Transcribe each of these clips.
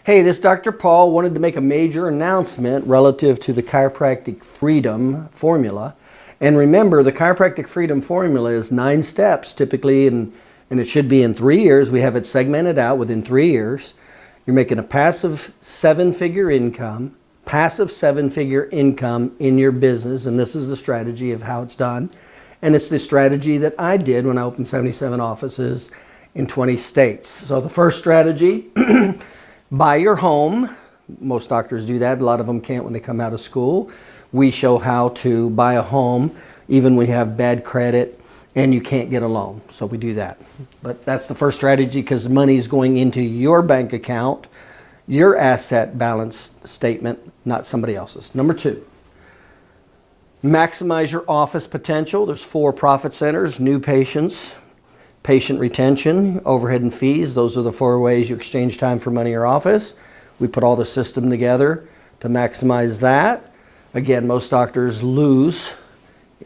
Hey, this is Dr. Paul. Wanted to make a major announcement relative to the Chiropractic Freedom Formula. And remember, the Chiropractic Freedom Formula is 9 steps typically, and it should be in 3 years. We have it segmented out within 3 years. You're making a passive 7-figure income in your business, and this is the strategy of how it's done. And it's the strategy that I did when I opened 77 offices in 20 states. So the first strategy, buy your home. Most doctors do that. A lot of them can't when they come out of school. We show how to buy a home even when you have bad credit and you can't get a loan. So we do that. But that's the first strategy because money is going into your bank account, your asset balance statement, not somebody else's. Number 2, maximize your office potential. There's 4 profit centers: new patients, patient retention, overhead and fees. Those are the 4 ways you exchange time for money in your office. We put all the system together to maximize that. Again, most doctors lose.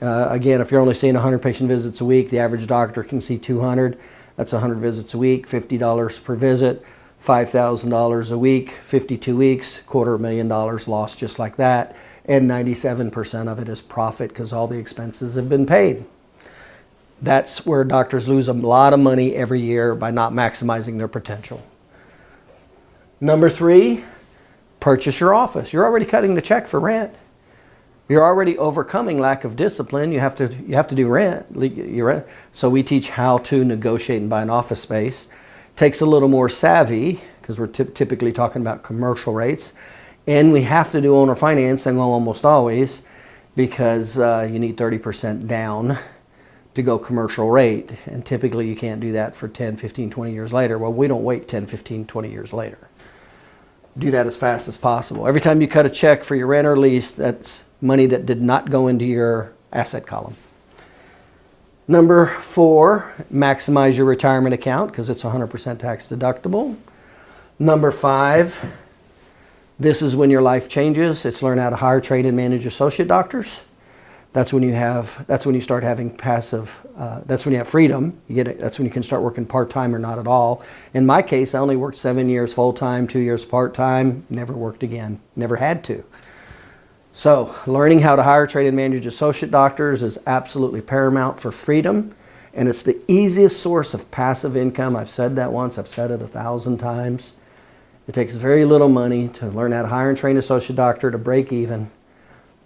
Again, if you're only seeing 100 patient visits a week, the average doctor can see 200. That's 100 visits a week, $50 per visit, $5,000 a week, 52 weeks, $250,000 lost just like that. And 97% of it is profit because all the expenses have been paid. That's where doctors lose a lot of money every year by not maximizing their potential. Number 3, purchase your office. You're already cutting the check for rent. You're already overcoming lack of discipline. You have to do rent. So we teach how to negotiate and buy an office space. Takes a little more savvy because we're typically talking about commercial rates. And we have to do owner financing almost always because you need 30% down to go commercial rate. And typically you can't do that for 10, 15, 20 years later. Well, we don't wait 10, 15, 20 years later. Do that as fast as possible. Every time you cut a check for your rent or lease, that's money that did not go into your asset column. Number 4, maximize your retirement account because it's 100% tax deductible. Number 5, this is when your life changes. It's learn how to hire, train, and manage associate doctors. That's when you start having passive, that's when you have freedom. That's when you can start working part-time or not at all. In my case, I only worked 7 years full-time, 2 years part-time, never worked again, never had to. So learning how to hire, train, and manage associate doctors is absolutely paramount for freedom. And it's the easiest source of passive income. I've said that once, I've said it 1,000 times. It takes very little money to learn how to hire and train an associate doctor to break even.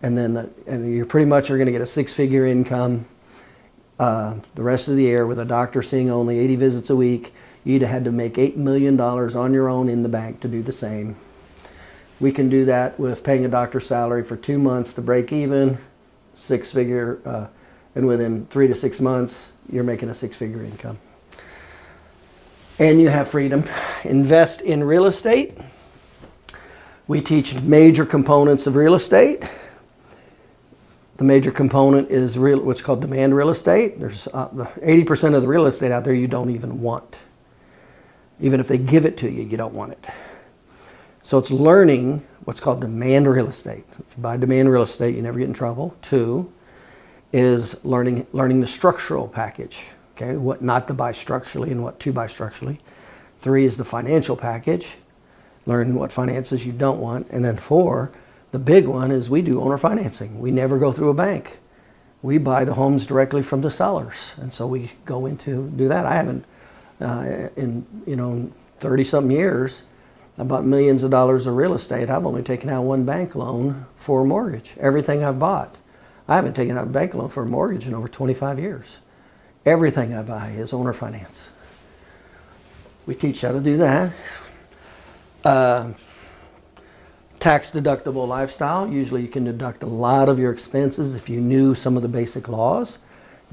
And then you pretty much are going to get a 6-figure income the rest of the year with a doctor seeing only 80 visits a week. You'd have had to make $8 million on your own in the bank to do the same. We can do that with paying a doctor's salary for 2 months to break even, 6-figure, and within 3 to 6 months, you're making a 6-figure income. And you have freedom. Invest in real estate. We teach major components of real estate. The major component is what's called demand real estate. There's 80% of the real estate out there you don't even want. Even if they give it to you, you don't want it. So it's learning what's called demand real estate. If you buy demand real estate, you never get in trouble. 2 is learning the structural package. Okay, what not to buy structurally and what to buy structurally. 3 is the financial package. Learn what finances you don't want. And then 4, the big one is we do owner financing. We never go through a bank. We buy the homes directly from the sellers. And so we go into do that. I haven't, in 30-something years, I bought millions of dollars of real estate. I've only taken out 1 bank loan for a mortgage. Everything I've bought. I haven't taken out a bank loan for a mortgage in over 25 years. Everything I buy is owner finance. We teach how to do that. Tax deductible lifestyle. Usually you can deduct a lot of your expenses if you knew some of the basic laws.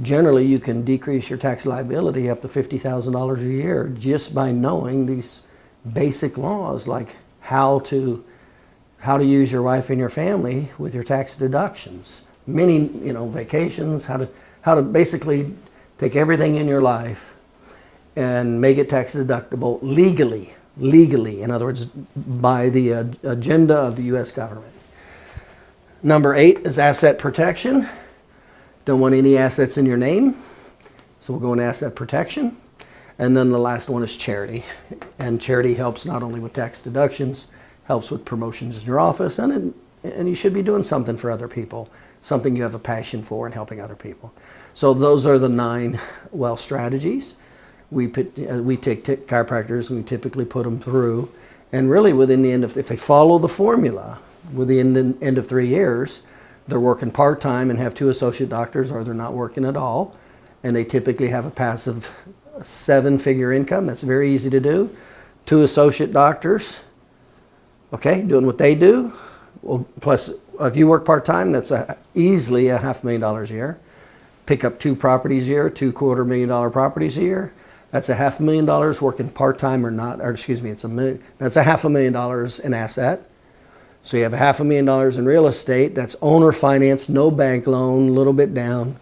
Generally you can decrease your tax liability up to $50,000 a year just by knowing these basic laws, like how to use your wife and your family with your tax deductions. Many, vacations, how to basically take everything in your life and make it tax deductible legally, in other words, by the agenda of the U.S. government. Number 8 is asset protection. Don't want any assets in your name, so we'll go into asset protection. And then the last one is charity. And charity helps not only with tax deductions, helps with promotions in your office, and you should be doing something for other people, something you have a passion for and helping other people. So those are the 9 wealth strategies. We take chiropractors and we typically put them through. And really within the end of, if they follow the formula, within the end of 3 years, they're working part-time and have 2 associate doctors, or they're not working at all. And they typically have a passive 7-figure income. That's very easy to do. 2 associate doctors, okay, doing what they do. Well, plus, if you work part-time, that's easily $500,000 a year. Pick up 2 properties a year, $2 $250,000 properties a year. That's $500,000 working part-time or not, or excuse me, that's $500,000 in asset. So you have $500,000 in real estate. That's owner finance, no bank loan, a little bit down.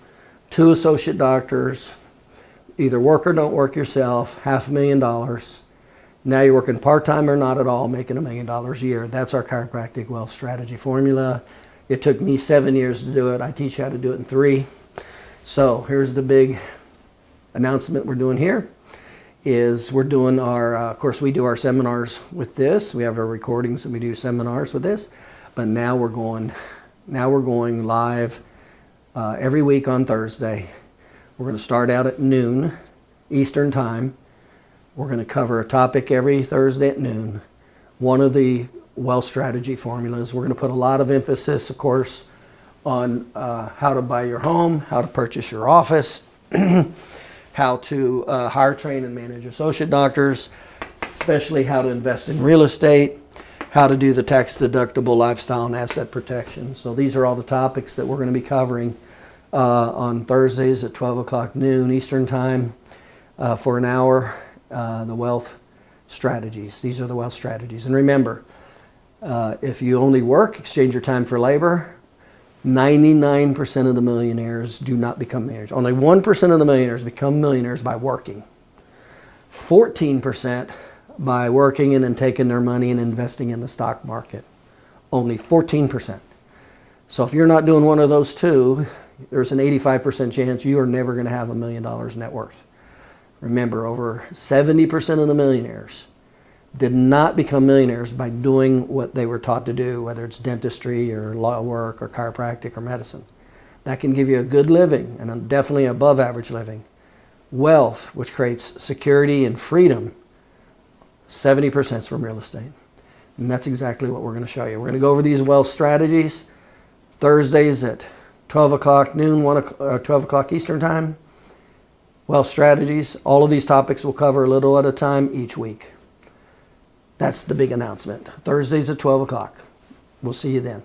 2 associate doctors, either work or don't work yourself, $500,000. Now you're working part-time or not at all, making $1 million a year. That's our chiropractic wealth strategy formula. It took me 7 years to do it. I teach you how to do it in 3. So here's the big announcement we're doing here. Is we're doing our, of course we do our seminars with this. We have our recordings and we do seminars with this. But now we're going live every week on Thursday. We're going to start out at noon Eastern time. We're going to cover a topic every Thursday at noon. One of the wealth strategy formulas. We're going to put a lot of emphasis, of course, on how to buy your home, how to purchase your office, how to hire, train, and manage associate doctors, especially how to invest in real estate, how to do the tax-deductible lifestyle and asset protection. So these are all the topics that we're going to be covering on Thursdays at 12 o'clock noon Eastern time for an hour. The wealth strategies. These are the wealth strategies. And remember, if you only work, exchange your time for labor, 99% of the millionaires do not become millionaires. Only 1% of the millionaires become millionaires by working. 14% by working and then taking their money and investing in the stock market. Only 14%. So if you're not doing one of those 2, there's an 85% chance you are never going to have $1 million net worth. Remember, over 70% of the millionaires did not become millionaires by doing what they were taught to do, whether it's dentistry or law work or chiropractic or medicine. That can give you a good living and definitely above average living. Wealth, which creates security and freedom, 70% is from real estate. And that's exactly what we're going to show you. We're going to go over these wealth strategies Thursdays at 12 o'clock noon, 12 o'clock Eastern time. Wealth strategies. All of these topics we'll cover a little at a time each week. That's the big announcement. Thursdays at 12 o'clock. We'll see you then.